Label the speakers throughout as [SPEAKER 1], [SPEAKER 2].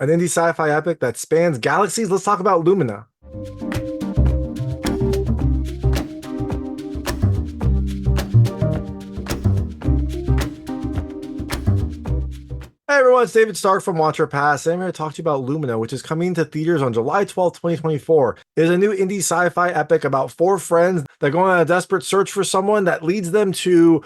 [SPEAKER 1] An indie sci-fi epic that spans galaxies. Let's talk about Lumina. Hey everyone, it's David Stark from Watcher Pass, and I'm here to talk to you about Lumina, which is coming to theaters on July 12th, 2024. It is a new indie sci-fi epic about four friends that go on a desperate search for someone that leads them to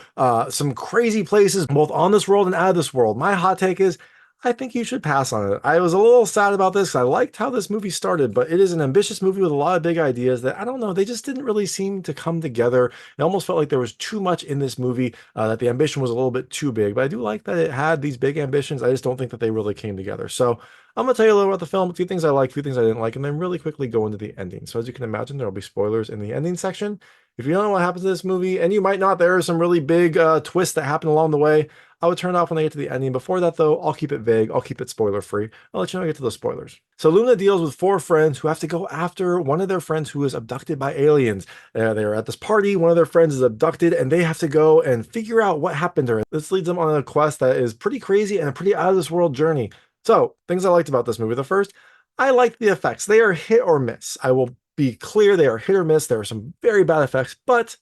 [SPEAKER 1] some crazy places, both on this world and out of this world. My hot take is, I think you should pass on it. I was a little sad about this because I liked how this movie started, but it is an ambitious movie with a lot of big ideas that, I don't know, they just didn't really seem to come together. It almost felt like there was too much in this movie, that the ambition was a little bit too big. But I do like that it had these big ambitions. I just don't think that they really came together. So I'm going to tell you a little about the film, a few things I like, a few things I didn't like, and then really quickly go into the ending. So as you can imagine, there will be spoilers in the ending section. If you don't know what happens to this movie, and you might not, there are some really big twists that happen along the way. I would turn it off when I get to the ending. Before that, though, I'll keep it vague. I'll keep it spoiler free. I'll let you know when I get to those spoilers. So Luna deals with four friends who have to go after one of their friends who is abducted by aliens. They're at this party. One of their friends is abducted, and they have to go and figure out what happened to her. This leads them on a quest that is pretty crazy and a pretty out of this world journey. So things I liked about this movie. The first, I liked the effects. They are hit or miss. I will be clear, they are hit or miss. There are some very bad effects, but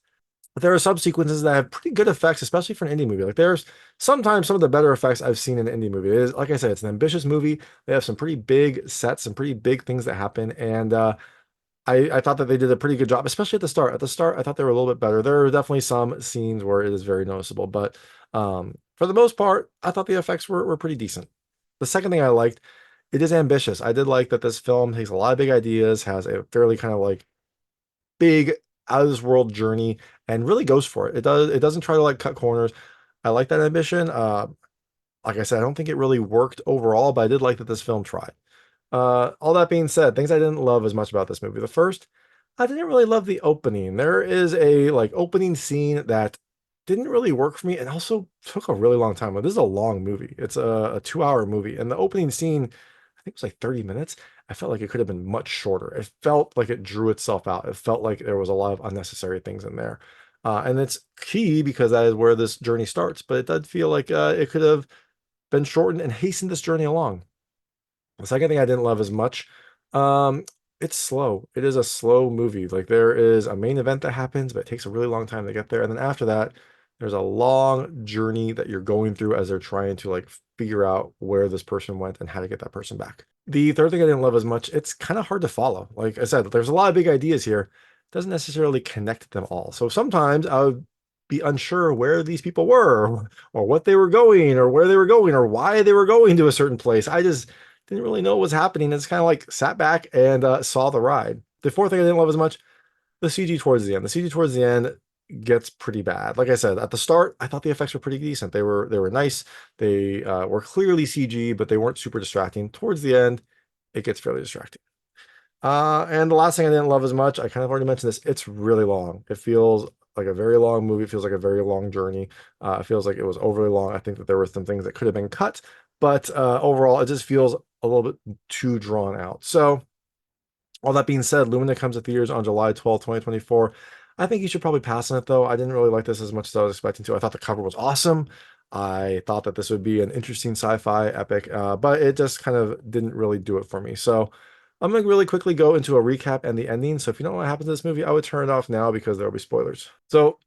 [SPEAKER 1] there are subsequences that have pretty good effects, especially for an indie movie. Like there's sometimes some of the better effects I've seen in an indie movie. It is, like I said, it's an ambitious movie. They have some pretty big sets, some pretty big things that happen, and I thought that they did a pretty good job, especially at the start. At the start, I thought they were a little bit better. There are definitely some scenes where it is very noticeable, but for the most part, I thought the effects were pretty decent. The second thing I liked, it is ambitious. I did like that this film takes a lot of big ideas, has a fairly kind of like big out of this world journey, and really goes for it. It doesn't try to like cut corners. I like that ambition. Like I said, I don't think it really worked overall, but I did like that this film tried. All that being said, things I didn't love as much about this movie. The first, I didn't really love the opening. There is a like opening scene that didn't really work for me and also took a really long time. Like, this is a long movie. It's a 2 hour movie. And the opening scene, I think it was like 30 minutes. I felt like it could have been much shorter. It felt like it drew itself out. It felt like there was a lot of unnecessary things in there. And it's key because that is where this journey starts. But it does feel like it could have been shortened and hastened this journey along. The second thing I didn't love as much, um, it's slow. It is a slow movie. Like there is a main event that happens, but it takes a really long time to get there. And then after that, there's a long journey that you're going through as they're trying to like figure out where this person went and how to get that person back. The third thing I didn't love as much, it's kind of hard to follow. Like I said, there's a lot of big ideas here. It doesn't necessarily connect them all. So sometimes I would be unsure where these people were or what they were going or where they were going or why they were going to a certain place. I just didn't really know what was happening. It's kind of like sat back and saw the ride. The fourth thing I didn't love as much, the CG towards the end. The CG towards the end gets pretty bad. Like I said, at the start, I thought the effects were pretty decent. They were nice. They were clearly CG, but they weren't super distracting. Towards the end, it gets fairly distracting. And the last thing I didn't love as much, I kind of already mentioned this, it's really long. It feels like a very long movie. It feels like a very long journey. It feels like it was overly long. I think that there were some things that could have been cut, but overall, it just feels a little bit too drawn out. So all that being said, Lumina comes to theaters on July 12th, 2024. I think you should probably pass on it, though. I didn't really like this as much as I was expecting to. I thought the cover was awesome. I thought that this would be an interesting sci-fi epic, but it just kind of didn't really do it for me. So I'm going to really quickly go into a recap and the ending. So if you don't know what happens in this movie, I would turn it off now because there will be spoilers. So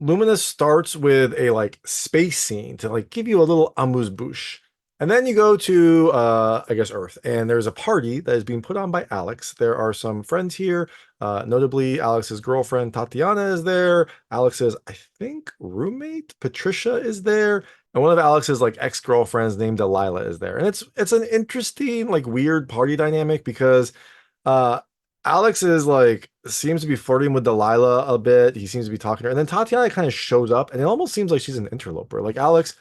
[SPEAKER 1] Luminous starts with a like space scene to like give you a little amuse-bouche. And then you go to I guess Earth, and there's a party that is being put on by Alex. There are some friends here, notably Alex's girlfriend Tatiana is there. Alex's, I think, roommate Patricia is there, and one of Alex's like ex-girlfriends named Delilah is there. And it's an interesting like weird party dynamic because uh Alex is like seems to be flirting with Delilah a bit. He seems to be talking to her, and then Tatiana kind of shows up, and it almost seems like she's an interloper. Like Alex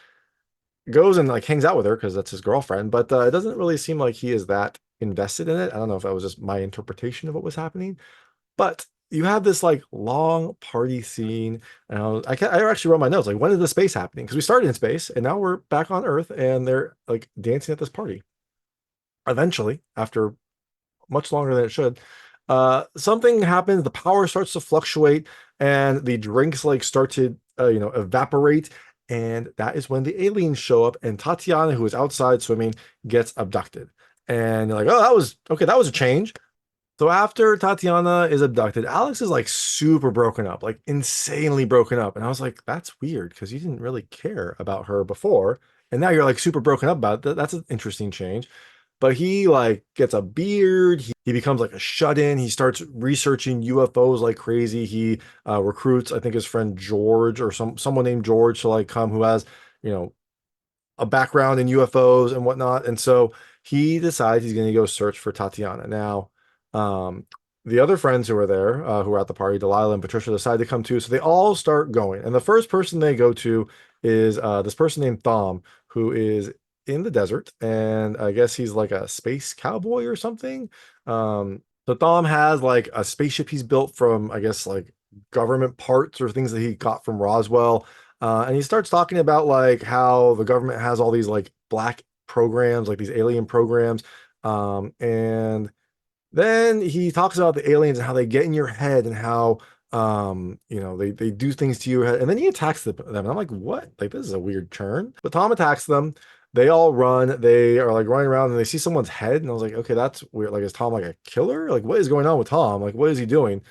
[SPEAKER 1] goes and like hangs out with her because that's his girlfriend, but it doesn't really seem like he is that invested in it. I don't know if that was just my interpretation of what was happening, but you have this like long party scene. And I actually wrote my notes like, when is the space happening? Because we started in space and now we're back on Earth and they're like dancing at this party. Eventually, after much longer than it should, something happens. The power starts to fluctuate, and the drinks like start to evaporate. And that is when the aliens show up, and Tatiana, who is outside swimming, gets abducted. And you're like, oh, that was okay, that was a change. So after Tatiana is abducted, Alex is like super broken up, like insanely broken up. And I was like, that's weird because you didn't really care about her before. And now you're like super broken up about it. That's an interesting change. But he like gets a beard. He becomes like a shut-in. He starts researching UFOs like crazy. He recruits, I think, his friend George or someone named George to like come who has, you know, a background in UFOs and whatnot. And so he decides he's going to go search for Tatiana. Now, um, the other friends who were there, who were at the party, Delilah and Patricia, decide to come too. So they all start going. And the first person they go to is this person named Thom, who is in the desert. And I guess he's like a space cowboy or something. So Thom has like a spaceship he's built from, I guess, like government parts or things that he got from Roswell. And he starts talking about like how the government has all these like black programs, like these alien programs. And then he talks about the aliens and how they get in your head and how they do things to your head. And then he attacks them. And I'm like, what? Like this is a weird turn. But Tom attacks them. They all run. They are like running around and they see someone's head. And I was like, okay, that's weird. Like, is Tom like a killer? Like, what is going on with Tom? Like, what is he doing?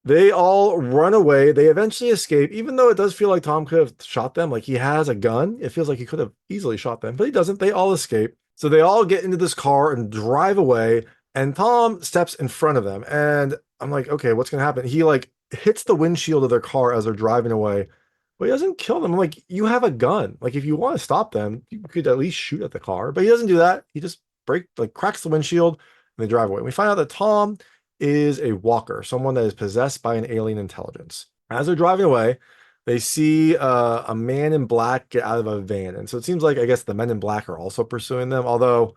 [SPEAKER 1] They all run away. They eventually escape, even though it does feel like Tom could have shot them. Like he has a gun. It feels like he could have easily shot them, but he doesn't. They all escape. So they all get into this car and drive away. And Tom steps in front of them. And I'm like, okay, what's going to happen? He like hits the windshield of their car as they're driving away, but he doesn't kill them. I'm like, you have a gun. Like if you want to stop them, you could at least shoot at the car. But he doesn't do that. He just cracks the windshield and they drive away. We find out that Tom is a walker, someone that is possessed by an alien intelligence. As they're driving away, they see a man in black get out of a van. And so it seems like, I guess, the men in black are also pursuing them, although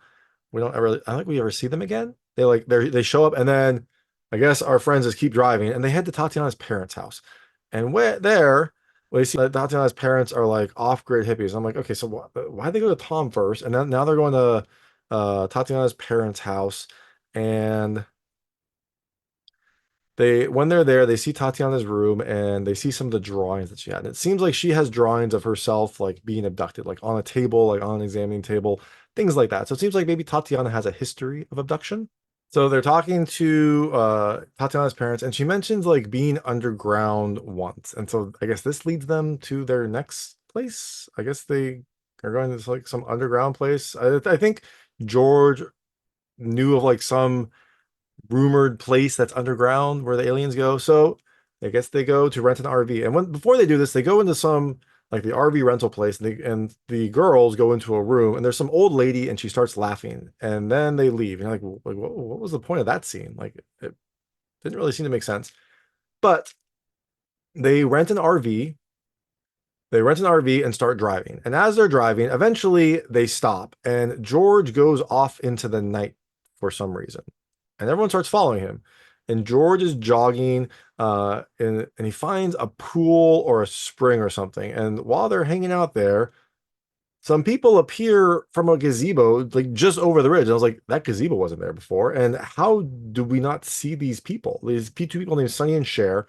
[SPEAKER 1] we don't ever, I don't think we ever see them again. They show up and then I guess our friends just keep driving and they head to Tatiana's parents' house. And there, we see that Tatiana's parents are like off-grid hippies. I'm like, okay, so why'd they go to Tom first? And then now they're going to Tatiana's parents' house. And when they're there, they see Tatiana's room and they see some of the drawings that she had. And it seems like she has drawings of herself like being abducted, like on a table, like on an examining table, things like that. So it seems like maybe Tatiana has a history of abduction. So they're talking to Tatiana's parents, and she mentions like being underground once. And so I guess this leads them to their next place. I guess they are going to like some underground place. I think George knew of like some rumored place that's underground where the aliens go. So I guess they go to rent an RV. And before they do this, they go into some like the RV rental place, and the girls go into a room and there's some old lady and she starts laughing and then they leave. And you're like what was the point of that scene? Like it didn't really seem to make sense. But they rent an RV. They rent an RV and start driving. And as they're driving, eventually they stop and George goes off into the night for some reason and everyone starts following him. And George is jogging, and he finds a pool or a spring or something. And while they're hanging out there, some people appear from a gazebo, like just over the ridge. And I was like, that gazebo wasn't there before. And how do we not see these people? These two people named Sonny and Cher.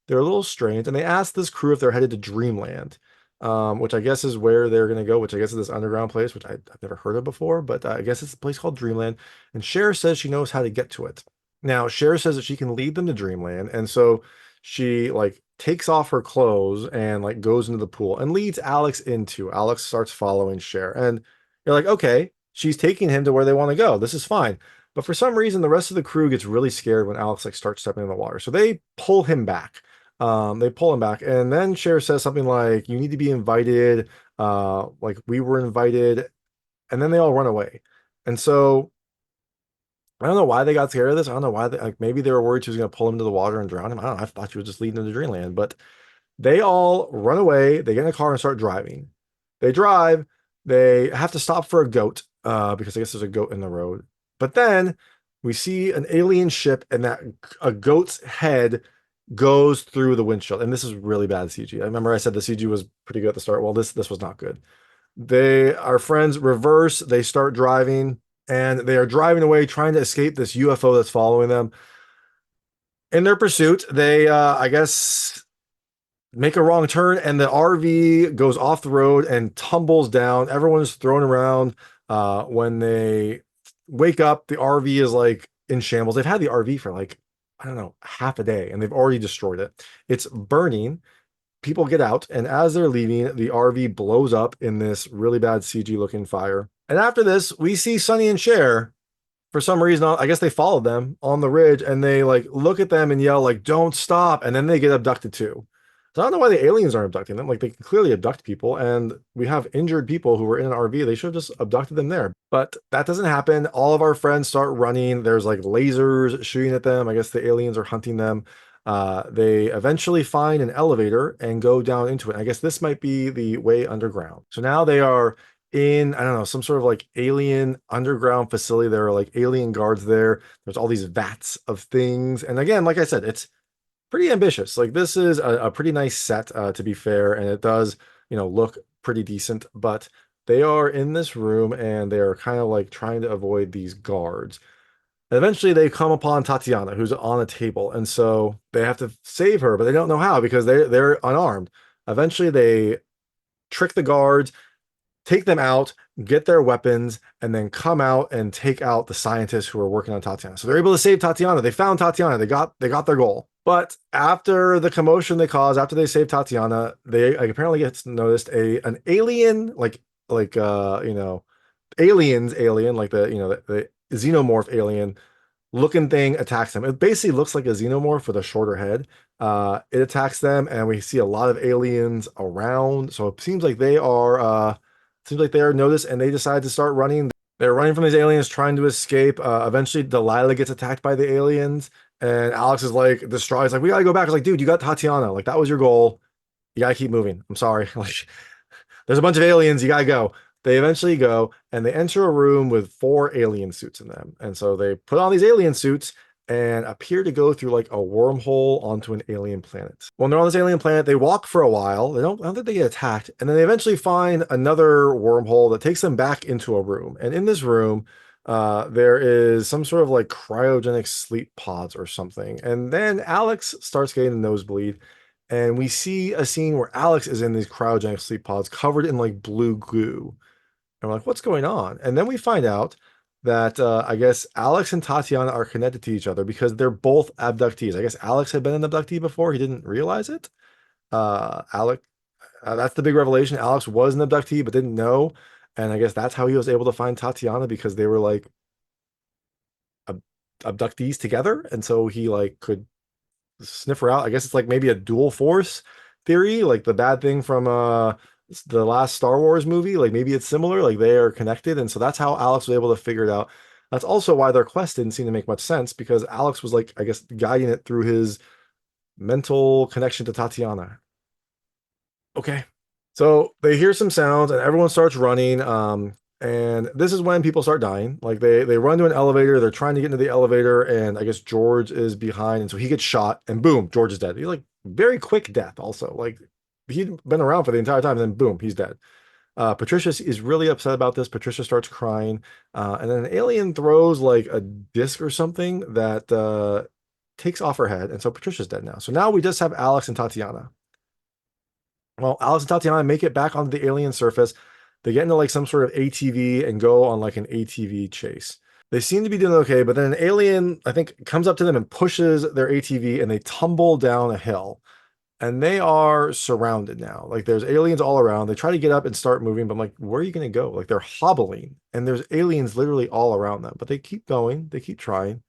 [SPEAKER 1] They're a little strange. And they asked this crew if they're headed to Dreamland, which I guess is where they're going to go, which I guess is this underground place, which I've never heard of before. But I guess it's a place called Dreamland. And Cher says she knows how to get to it. Now, Cher says that she can lead them to Dreamland, and so she like takes off her clothes and like goes into the pool and leads Alex into. Alex starts following Cher, and you're like, okay, she's taking him to where they want to go. This is fine. But for some reason, the rest of the crew gets really scared when Alex like starts stepping in the water. So they pull him back. They pull him back, and then Cher says something like, "You need to be invited." Like we were invited, and then they all run away. And so I don't know why they got scared of this. I don't know why like maybe they were worried she was going to pull him into the water and drown him. I don't know. I thought she was just leading him to Dreamland, but they all run away. They get in a car and start driving. They drive. They have to stop for a goat because I guess there's a goat in the road. But then we see an alien ship and that a goat's head goes through the windshield. And this is really bad CG. I remember I said the CG was pretty good at the start. Well, this was not good. Our friends reverse. They start driving and they are driving away trying to escape this UFO that's following them. In their pursuit, they I guess make a wrong turn, and the RV goes off the road and tumbles down. Everyone's thrown around. When they wake up, the RV is like in shambles. They've had the RV for like, I don't know, half a day, and they've already destroyed it. It's burning. People get out, and as they're leaving, the RV blows up in this really bad CG looking fire. And after this, we see Sonny and Cher. For some reason, I guess they followed them on the ridge, and they like look at them and yell like, "Don't stop!" And then they get abducted too. So I don't know why the aliens aren't abducting them. Like they can clearly abduct people, and we have injured people who were in an RV. They should have just abducted them there. But that doesn't happen. All of our friends start running. There's like lasers shooting at them. I guess the aliens are hunting them. They eventually find an elevator and go down into it. I guess this might be the way underground. So now they are in, I don't know, some sort of like alien underground facility. There are like alien guards there. There's all these vats of things. And again, like I said, it's pretty ambitious. Like this is a pretty nice set, to be fair, and it does, look pretty decent. But they are in this room and they are kind of like trying to avoid these guards. And eventually, they come upon Tatiana, who's on a table, and so they have to save her, but they don't know how because they're unarmed. Eventually, they trick the guards, take them out, get their weapons, and then come out and take out the scientists who are working on Tatiana. So they're able to save Tatiana. They found Tatiana. They got their goal. But after the commotion they cause, after they save Tatiana, they like, apparently get noticed an alien, aliens alien, like the xenomorph alien looking thing attacks them. It basically looks like a xenomorph with a shorter head. It attacks them, and we see a lot of aliens around. So it seems like they are noticed, and they decide to start running. They're running from these aliens, trying to escape. Eventually, Delilah gets attacked by the aliens, and Alex is like distraught. He's like, "We gotta go back." It's like, dude, you got Tatiana. Like that was your goal. You gotta keep moving. I'm sorry. Like, there's a bunch of aliens. You gotta go. They eventually go and they enter a room with 4 alien suits in them. And so they put on these alien suits and appear to go through like a wormhole onto an alien planet. When they're on this alien planet, they walk for a while. I don't think they get attacked. And then they eventually find another wormhole that takes them back into a room. And in this room, there is some sort of like cryogenic sleep pods or something. And then Alex starts getting a nosebleed. And we see a scene where Alex is in these cryogenic sleep pods covered in like blue goo. And we're like, what's going on? And then we find out that I guess Alex and Tatiana are connected to each other because they're both abductees. I guess Alex had been an abductee before. He didn't realize it. Alex, that's the big revelation. Alex was an abductee, but didn't know. And I guess that's how he was able to find Tatiana because they were like abductees together. And so he like could sniff her out. I guess it's like maybe a dual force theory, like the bad thing from the last Star Wars movie. Like maybe it's similar, like they are connected, and so that's how Alex was able to figure it out. That's also why their quest didn't seem to make much sense because Alex was like, I guess, guiding it through his mental connection to Tatiana. Okay. So they hear some sounds and everyone starts running. And this is when people start dying. Like they run to an elevator, they're trying to get into the elevator, and I guess George is behind, and so he gets shot, and boom, George is dead. He's like very quick death, also. Like he'd been around for the entire time, and then boom, he's dead. Patricia is really upset about this. Patricia starts crying, and then an alien throws like a disc or something that takes off her head, and so Patricia's dead now. So now we just have Alex and Tatiana. Well, Alex and Tatiana make it back onto the alien surface. They get into like some sort of ATV and go on like an ATV chase. They seem to be doing okay, but then an alien, I think, comes up to them and pushes their ATV and they tumble down a hill. And they are surrounded now. Like there's aliens all around. They try to get up and start moving, but I'm like, where are you going to go? Like they're hobbling and there's aliens literally all around them, but they keep going. They keep trying.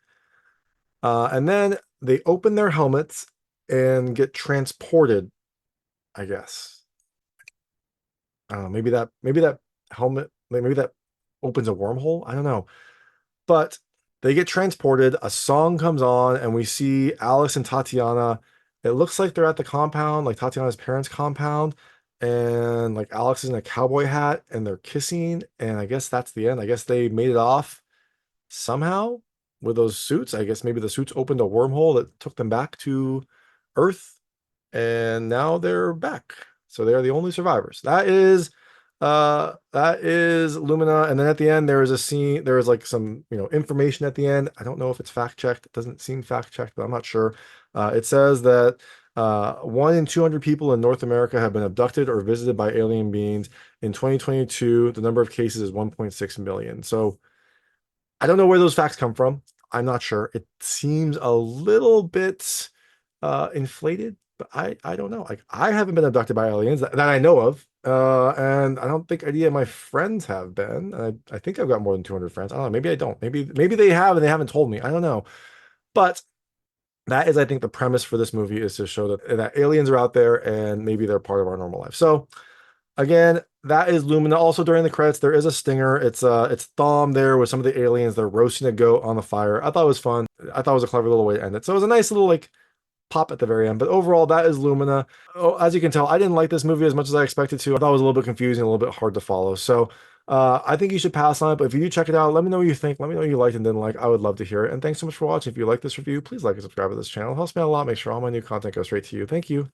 [SPEAKER 1] And then they open their helmets and get transported, I guess. I don't know, maybe that helmet, like maybe that opens a wormhole. I don't know. But they get transported, a song comes on, and we see Alex and Tatiana. It looks like they're at the compound, like Tatiana's parents' compound, and like Alex is in a cowboy hat and they're kissing, and I guess that's the end. I guess they made it off somehow with those suits. I guess maybe the suits opened a wormhole that took them back to Earth, and now they're back. So they are the only survivors. That is Lumina. And then at the end, there is a scene, there is like some, information at the end. I don't know if it's fact checked. It doesn't seem fact checked, but I'm not sure. It says that 1 in 200 people in North America have been abducted or visited by alien beings. In 2022, the number of cases is 1.6 million. So I don't know where those facts come from. I'm not sure. It seems a little bit inflated, but I don't know. Like I haven't been abducted by aliens that I know of. And I don't think any of my friends have been. I think I've got more than 200 friends. I don't know. Maybe I don't. Maybe they have and they haven't told me. I don't know. But that is, I think, the premise for this movie is to show that aliens are out there and maybe they're part of our normal life. So again, that is Lumina. Also during the credits, there is a stinger. It's Thom there with some of the aliens. They're roasting a goat on the fire. I thought it was fun. I thought it was a clever little way to end it. So it was a nice little like pop at the very end. But overall, that is Lumina. Oh, as you can tell, I didn't like this movie as much as I expected to. I thought it was a little bit confusing, a little bit hard to follow. So I think you should pass on it. But if you do check it out, let me know what you think. Let me know what you liked and didn't like. I would love to hear it. And thanks so much for watching. If you like this review, please like and subscribe to this channel. It helps me out a lot. Make sure all my new content goes straight to you. Thank you.